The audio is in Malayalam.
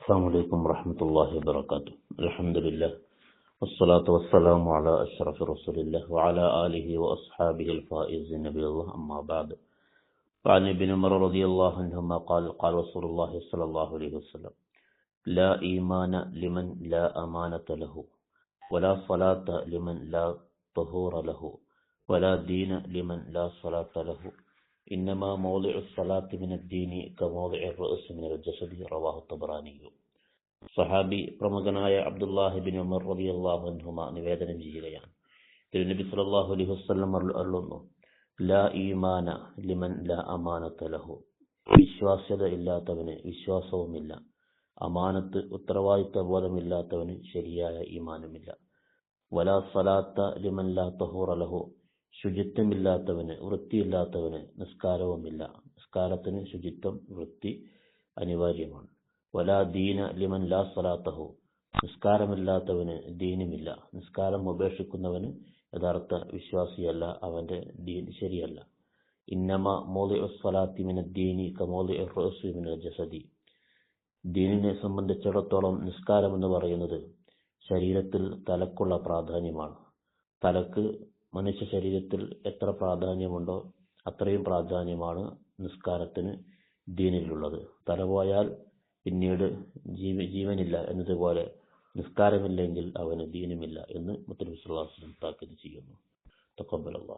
السلام عليكم ورحمة الله وبركاته. الحمد لله والصلاة والسلام على أشرف رسول الله وعلى آله وأصحابه الفائزين نبي الله أما بعد. وعن ابن عمر رضي الله عنهما قال قال رسول الله صلى الله عليه وسلم: لا إيمان لمن لا أمانة له، ولا صلاة لمن لا طهور له، ولا دين لمن لا صلاة له. إنما موضع الصلاة من الدين كموضع الرأس من الجسد. رواه الطبراني. സഹാബി പ്രമുഖനായ അബ്ദുല്ലാഹി ബിൻ ഉമർ റളിയല്ലാഹു അൻഹുമ നിവേദനം ചെയ്യുകയാണ്, തിരുനബി സല്ലല്ലാഹു അലൈഹി വസല്ലം അരുളുന്നു: ലാ ഈമാന ലിമൻ ലാ അമാനത ലഹു. വിശ്വാസ്യത ഇല്ലാത്തവന് വിശ്വാസവുമില്ല, അമാനത്ത് ഉത്തരവാദിത്വ ബോധമില്ലാത്തവന് ശരിയായ ഈമാനുമില്ല. വലാ സലാത്ത ലിമൻ ലാ തഹൂറ ലഹു. ശുചിത്വമില്ലാത്തവന്, വൃത്തിയില്ലാത്തവന് നിസ്കാരവുമില്ല. നിസ്കാരത്തിന് ശുചിത്വം, വൃത്തി അനിവാര്യമാണ്. വലാ ദീന ലിമൻ ലാ സലാത്തഹു. നിസ്കാരമില്ലാത്തവന് ദീനുമില്ല. നിസ്കാരം ഉപേക്ഷിക്കുന്നവന് യഥാർത്ഥ വിശ്വാസിയല്ല, അവന്റെ ദീൻ ശരിയല്ല. ഇന്നമ മൗളിഉ സ്വലാത്തി മിനദ്ദീനി കമൗളിഉ റഅസി മിനൽ ജസദി. ദീനിനെ സംബന്ധിച്ചിടത്തോളം നിസ്കാരം എന്ന് പറയുന്നത് ശരീരത്തിൽ തലക്കുള്ള പ്രാധാന്യമാണ്. തലക്ക് മനുഷ്യ ശരീരത്തിൽ എത്ര പ്രാധാന്യമുണ്ടോ അത്രയും പ്രാധാന്യമാണ് നിസ്കാരത്തിന് ദീനിലുള്ളത്. തല പോയാൽ പിന്നീട് ജീവനില്ല എന്നതുപോലെ നിസ്കാരമില്ലെങ്കിൽ അവന് ദീനുമില്ല എന്ന് മുത്തനബി സ്വല്ലല്ലാഹു അലൈഹി വസല്ലം താക്കീത് ചെയ്യുന്നു. തഖബ്ബലല്ലാഹ്.